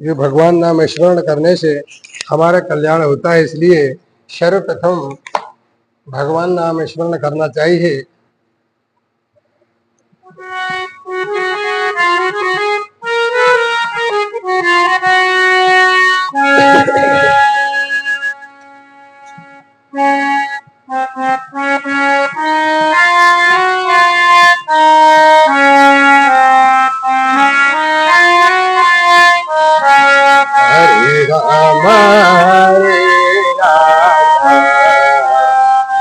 ये भगवान नाम स्मरण करने से हमारा कल्याण होता है, इसलिए सर्वप्रथम भगवान नाम स्मरण करना चाहिए।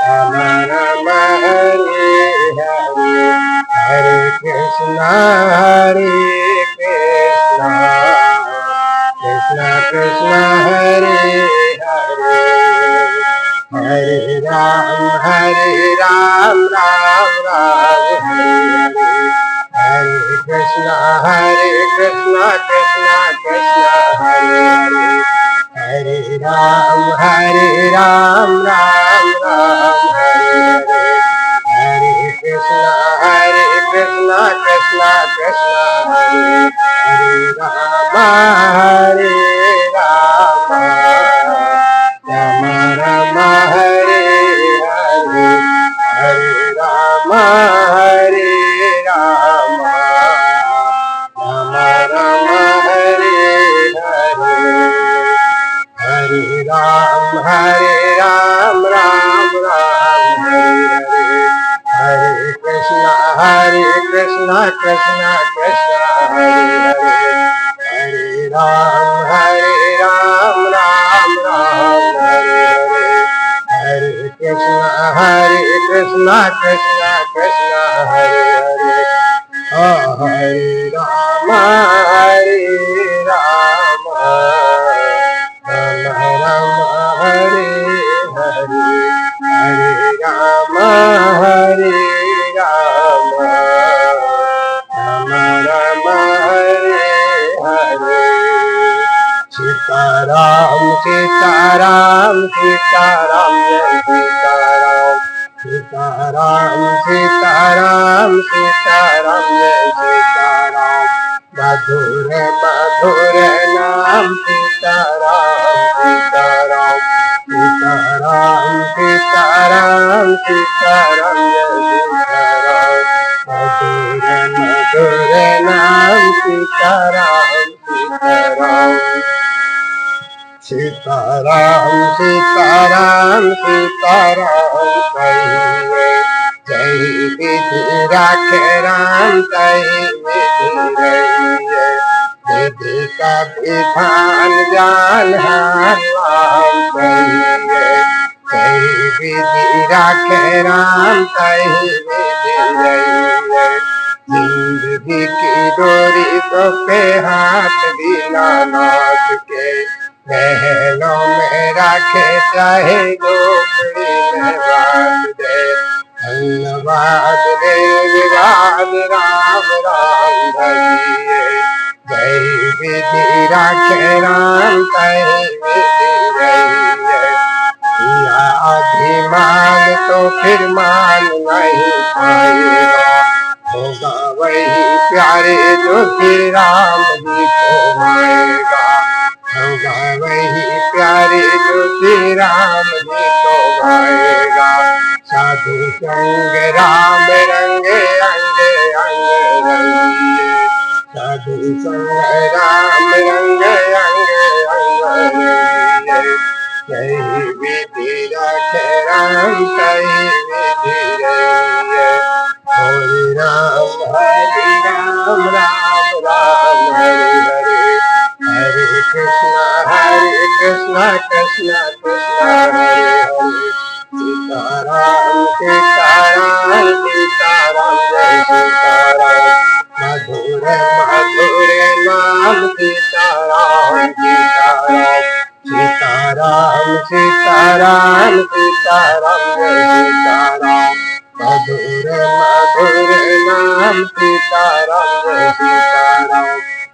हरे राम राम राम हरे हरे, हरे कृष्णा कृष्णा कृष्णा हरे हरे, हरे राम राम राम हरे हरे, हरे कृष्णा कृष्णा कृष्णा हरे हरे, हरे राम राम राम हरे हरे, हरे कृष्णा कृष्णा कृष्णा हरे हरे, राम राम राम हरे हरे, हरे राम राम हरे हरे, हरे राम राम हरे हरे, हरे कृष्णा कृष्णा हरे हरे, हरे राम राम हरे हरे, हरे कृष्णा कृष्णा हरे हरे, हरे राम राम हरे हरे, हरे राम राम हरे हरे, सीताराम सीताराम सीताराम जय सीताराम, सीताराम सीताराम सीताराम जय सीताराम, मधुर मधुर नाम सीताराम सीताराम, सीताराम सीताराम सीताराम जय सीताराम, मधुर मधुर नाम सीताराम सीताराम, सीताराम सीताराम सीताराम कहिए, जय विधि राखे राम कही विधि रहिए, विधि का विधान जान हार राम कहिए, जय विधि राखे राम कही विधि रहिए, जिंदगी की डोरी तो पे हाथ दीनानाथ के, महलों में राखे चाहे झोपड़ी में बांध दे, धन्यवाद दे विवाद राम राम भजिए, जय विधि राखे राम कही विधि रहिए, या अभिमान तो फिर मान नहीं पाएगा, होगा वही प्यारे जो श्री राम जी को माएगा, होगा वही प्यारे जो श्री राम जी को गाएगा, साधु संग राम रंगे अंगे अंग रंगिए, साधु संग राम रंगे अंगे अंग रंगिए, जय विधि राखे राम कही विधि रहिए, हरे राम राम हरे हरे, हरे कृष्णा कृष्णा कृष्णा हरे हरे, सीताराम सीताराम सीताराम जय सीताराम, मधुर मधुर नाम सीताराम सीताराम, सीताराम सीताराम सीताराम जय सीताराम, मधुर मधुर नाम सीताराम जय सीताराम,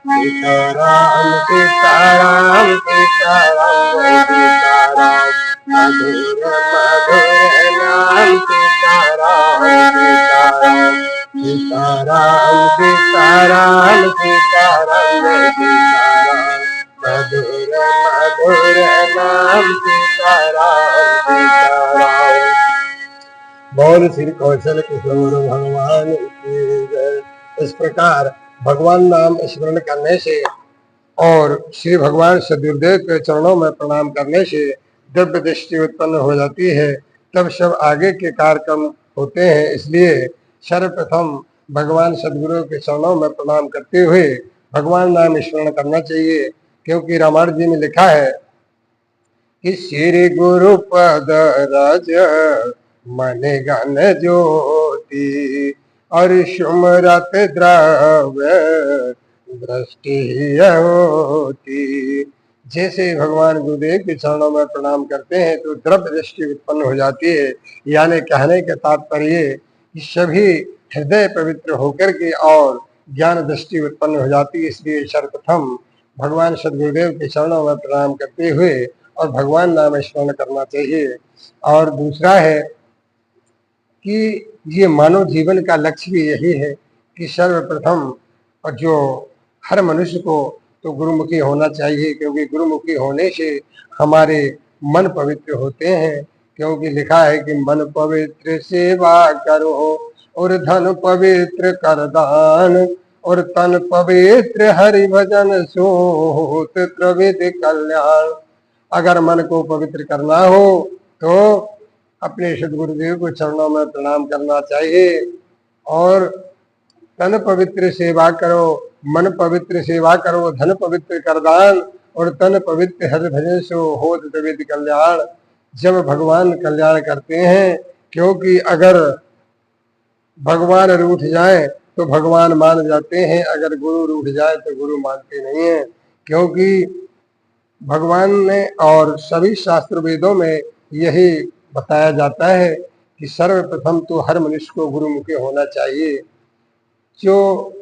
सीताराम सीताराम सीताराम जय सीताराम, मधुर मधुर नाम सीताराम सीताराम, सीताराम सीताराम सीताराम जय सीताराम, नाम सीताराम सीताराम। बोल श्री कौशल किशोर भगवान की जय। इस प्रकार भगवान नाम स्मरण करने से और श्री भगवान सदगुरुदेव के चरणों में प्रणाम करने से दिव्य दृष्टि उत्पन्न हो जाती है। तब सब आगे के कार्यक्रम होते हैं। इसलिए सर्वप्रथम भगवान सदगुरु के चरणों में प्रणाम करते हुए भगवान नाम स्मरण करना चाहिए, क्योंकि रामायण जी में लिखा है कि श्री गुरु पद राज मन गण ज्योति और सुमरत द्रव्य दृष्टि होती। जैसे भगवान गुरुदेव के चरणों में प्रणाम करते हैं तो द्रव्य दृष्टि उत्पन्न हो जाती है। यानी कहने का तात्पर्य कि सभी हृदय पवित्र होकर के और ज्ञान दृष्टि उत्पन्न हो जाती है। इसलिए सर्वप्रथम भगवान सदगुरुदेव के चरणों में प्रणाम करते हुए और भगवान नाम स्मरण करना चाहिए। और दूसरा है कि ये मानव जीवन का लक्ष्य भी यही है कि सर्वप्रथम और जो हर मनुष्य को तो गुरुमुखी होना चाहिए, क्योंकि गुरुमुखी होने से हमारे मन पवित्र होते हैं। क्योंकि लिखा है कि मन पवित्र सेवा करो और धन पवित्र कर दान और तन पवित्र हरि भजन सोत त्रिविध कल्याण। अगर मन को पवित्र करना हो तो अपने सदगुरुदेव को चरणों में प्रणाम करना चाहिए और तन पवित्र सेवा करो, मन पवित्र सेवा करो, धन पवित्र कर दान और तन पवित्र हरि भजन सो होत त्रिविध कल्याण। जब भगवान कल्याण करते हैं, क्योंकि अगर भगवान रूठ जाए तो भगवान मान जाते हैं, अगर गुरु रूठ जाए तो गुरु मानते नहीं है। क्योंकि भगवान ने और सभी शास्त्र वेदों में यही बताया जाता है कि सर्वप्रथम तो हर मनुष्य को गुरुमुखी होना चाहिए। जो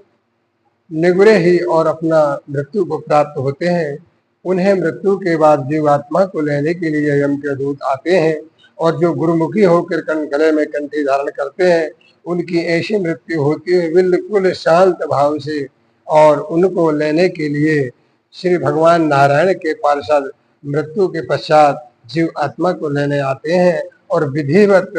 निगुरे ही और अपना मृत्यु को प्राप्त होते हैं, उन्हें मृत्यु के बाद जीवात्मा को लेने के लिए यम के दूत आते हैं, और जो गुरुमुखी होकर गले में कंठी धारण करते हैं उनकी ऐसी मृत्यु होती है बिल्कुल शांत भाव से, और उनको लेने के लिए श्री भगवान नारायण के पार्षद मृत्यु के पश्चात जीव आत्मा को लेने आते हैं और विधिवत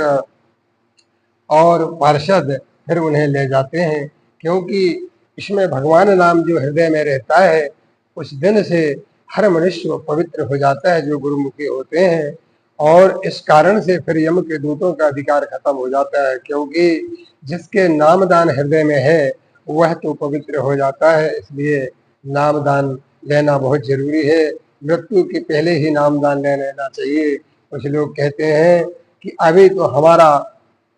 और पार्षद फिर उन्हें ले जाते हैं। क्योंकि इसमें भगवान नाम जो हृदय में रहता है, उस दिन से हर मनुष्य पवित्र हो जाता है जो गुरुमुखी होते हैं, और इस कारण से फिर यम के दूतों का अधिकार खत्म हो जाता है। क्योंकि जिसके नामदान हृदय में है वह तो पवित्र हो जाता है। इसलिए नामदान लेना बहुत जरूरी है। मृत्यु के पहले ही नामदान ले लेना चाहिए। कुछ लोग कहते हैं कि अभी तो हमारा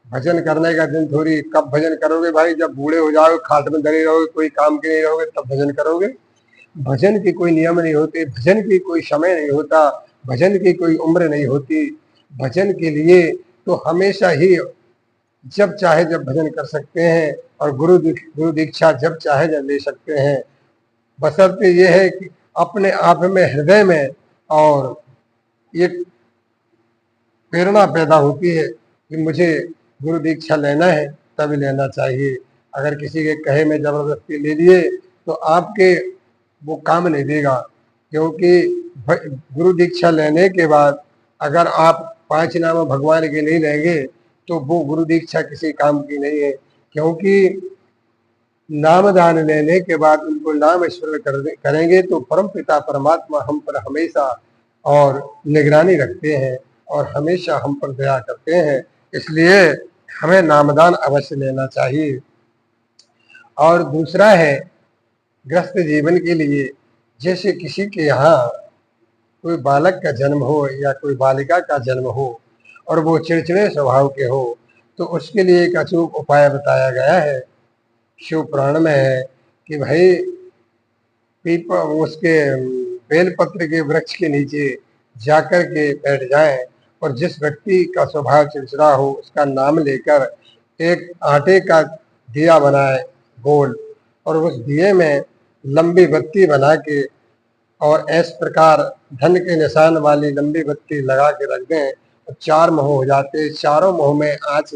भजन करने का दिन थोड़ी, कब भजन करोगे भाई? जब बूढ़े हो जाओगे, खाट में धरे रहोगे, कोई काम के नहीं रहोगे, तब भजन करोगे। भजन की कोई नियम नहीं होते, भजन की कोई समय नहीं होता, भजन की कोई उम्र नहीं होती। भजन के लिए तो हमेशा ही जब चाहे जब भजन कर सकते हैं, और गुरु दीक्षा जब चाहे जब ले सकते हैं। बशर्ते ये है कि अपने आप में हृदय में और एक प्रेरणा पैदा होती है कि मुझे गुरु दीक्षा लेना है, तभी लेना चाहिए। अगर किसी के कहे में जबरदस्ती ले लिए तो आपके वो काम नहीं देगा। क्योंकि गुरु दीक्षा लेने के बाद अगर आप 5 नाम भगवान के नहीं लेंगे तो वो गुरु दीक्षा किसी काम की नहीं है। क्योंकि नामदान लेने के बाद उनको नाम स्मरण करेंगे तो परम पिता परमात्मा हम पर हमेशा और निगरानी रखते हैं और हमेशा हम पर दया करते हैं। इसलिए हमें नामदान अवश्य लेना चाहिए। और दूसरा है गृहस्थ जीवन के लिए, जैसे किसी के यहाँ कोई बालक का जन्म हो या कोई बालिका का जन्म हो और वो चिड़चिड़े स्वभाव के हो, तो उसके लिए एक अचूक उपाय बताया गया है। शिव पुराण में है कि भाई उसके बेलपत्र के वृक्ष के नीचे जाकर के बैठ जाएं, और जिस व्यक्ति का स्वभाव चिड़चिड़ा हो उसका नाम लेकर एक आटे का दिया बनाए गोल, और उस दिए में लंबी बत्ती बना के और इस प्रकार धन के निशान वाली लंबी बत्ती लगा के रख दें, और 4 मुँह हो जाते, चारों मुँह में आँच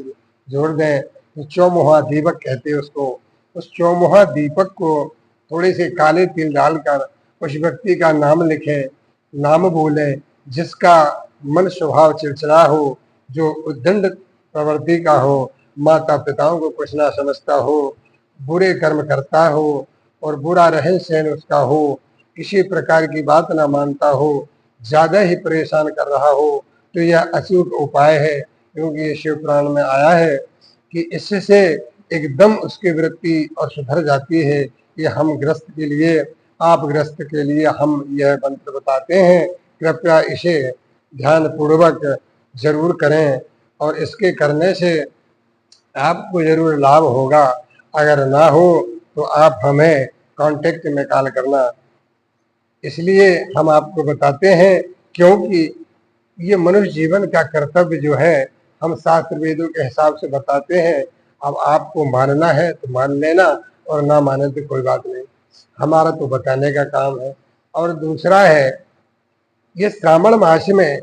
जोड़ दें तो चौमुहा दीपक कहते हैं उसको। उस चौमुहा दीपक को थोड़े से काले तिल डालकर उस व्यक्ति का नाम लिखें, नाम बोलें, जिसका मन स्वभाव चिड़चिड़ा हो, जो उद्दंड प्रवृत्ति का हो, माता पिताओं को कुछ ना समझता हो, बुरे कर्म करता हो और बुरा रहन सहन उसका हो, किसी प्रकार की बात ना मानता हो, ज्यादा ही परेशान कर रहा हो, तो यह अचूक उपाय है। क्योंकि ये शिव पुराण में आया है कि इससे एकदम उसकी वृत्ति और सुधर जाती है। ये हम ग्रस्त के लिए, आप ग्रस्त के लिए हम यह मंत्र बताते हैं, कृपया इसे ध्यान पूर्वक जरूर करें और इसके करने से आपको जरूर लाभ होगा। अगर ना हो तो आप हमें कांटेक्ट में कॉल करना। इसलिए हम आपको बताते हैं क्योंकि ये मनुष्य जीवन का कर्तव्य जो है हम शास्त्र वेदों के हिसाब से बताते हैं। अब आपको मानना है तो मान लेना और ना माने तो कोई बात नहीं, हमारा तो बताने का काम है। और दूसरा है, ये श्रावण मास में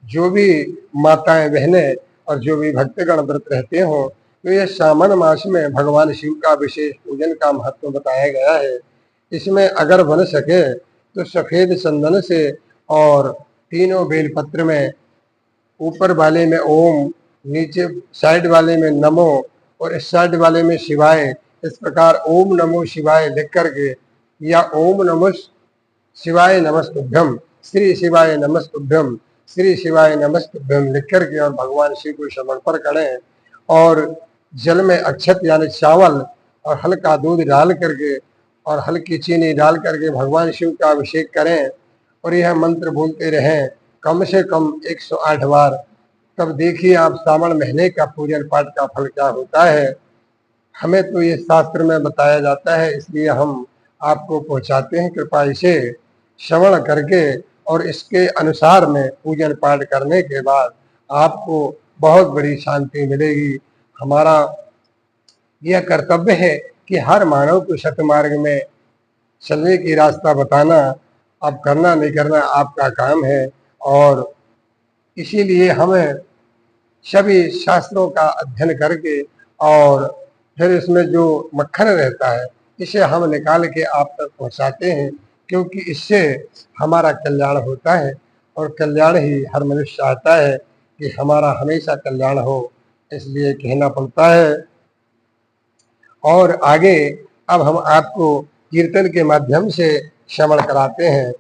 जो भी माताएं बहनें और जो भी भक्तगण व्रत रहते हो, तो ये श्रावण मास में भगवान शिव का विशेष पूजन का महत्व बताया गया है। इसमें अगर बन सके तो सफेद चंदन से और तीनों बेलपत्र में, ऊपर वाले में ओम, नीचे साइड वाले में नमो और इस साइड वाले में शिवाय, इस प्रकार ओम नमो शिवाय लिख करके या ओम नमो शिवाय नमस्तुभ्यम, श्री शिवाय नमस्तुभ्यम, श्री शिवाय नमस्तुभ्यम लिख करके और भगवान शिव को समर्पण करें। और जल में अक्षत यानी चावल और हल्का दूध डाल करके और हल्की चीनी डाल करके भगवान शिव का अभिषेक करें और यह मंत्र बोलते रहें कम से कम 108 बार। तब देखिए आप श्रावण महीने का पूजन पाठ का फल क्या होता है। हमें तो ये शास्त्र में बताया जाता है, इसलिए हम आपको पहुंचाते हैं। कृपा इसे श्रवण करके और इसके अनुसार में पूजन पाठ करने के बाद आपको बहुत बड़ी शांति मिलेगी। हमारा यह कर्तव्य है कि हर मानव को सतमार्ग में चलने की रास्ता बताना। अब करना नहीं करना आपका काम है और इसीलिए हमें सभी शास्त्रों का अध्ययन करके और फिर इसमें जो मक्खन रहता है इसे हम निकाल के आप तक पहुंचाते हैं, क्योंकि इससे हमारा कल्याण होता है और कल्याण ही हर मनुष्य चाहता है कि हमारा हमेशा कल्याण हो, इसलिए कहना पड़ता है। और आगे अब हम आपको कीर्तन के माध्यम से श्रवण कराते हैं।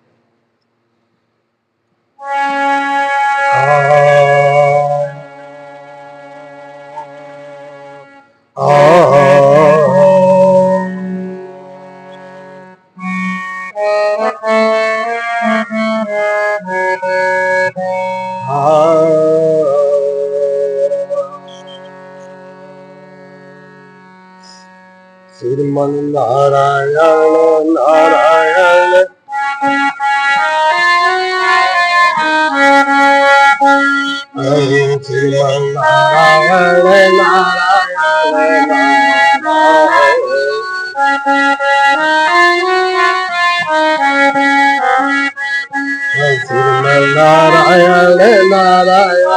श्रीमन नारायण नारायण श्रीमन नारायण नारायण श्रीमन नारायण नारायण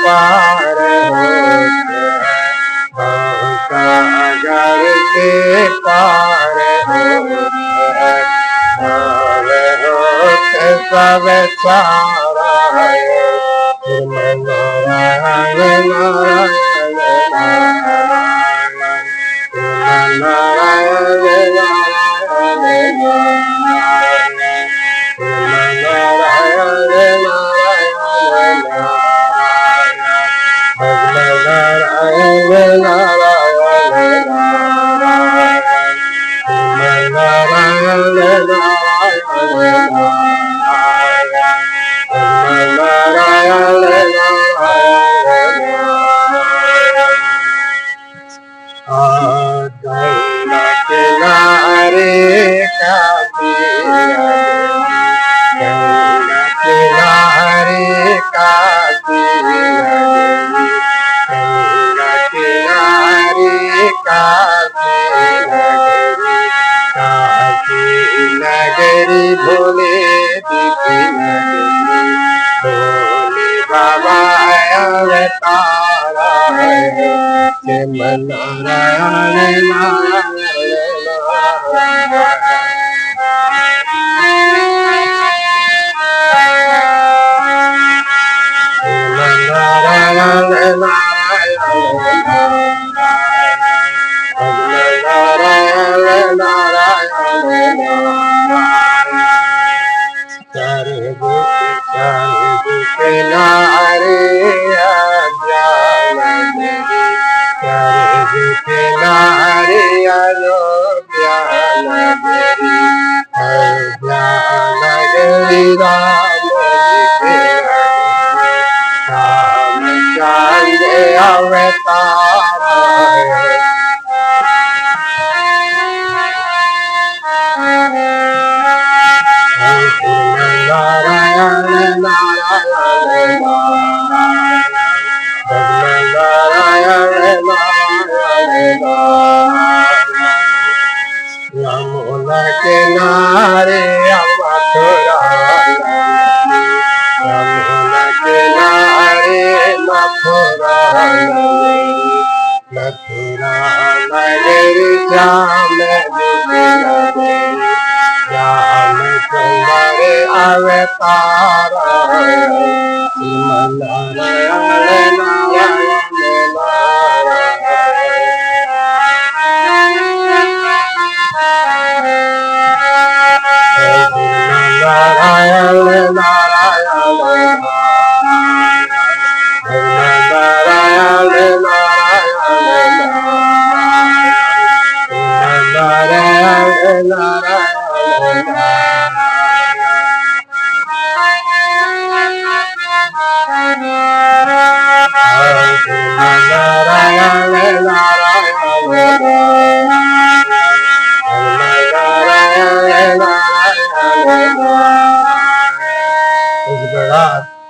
पार सागर के पार सब सारा नारायण नारायण नारायण नगरी भोले की नगरी भोले बाबा अवतारा श्रीमन नारायण नारायण यमुना किनारे मथुरा यमुना किनारे मथुरा मथुरा नगरी श्याम श्याम तुम्हारे अवतारा श्रीमन नारायण नारायण नारायण नारायण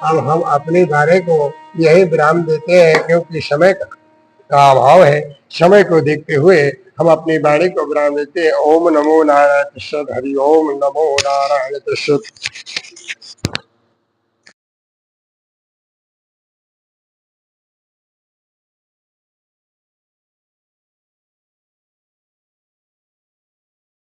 अब हम अपनी बारे को यही विराम देते हैं, क्योंकि समय का अभाव है। समय को देखते हुए हम अपनी वाणी को विराम देते हैं। ओम नमो नारायण कृष्ण हरि ओम नमो नारायण कृष्ण।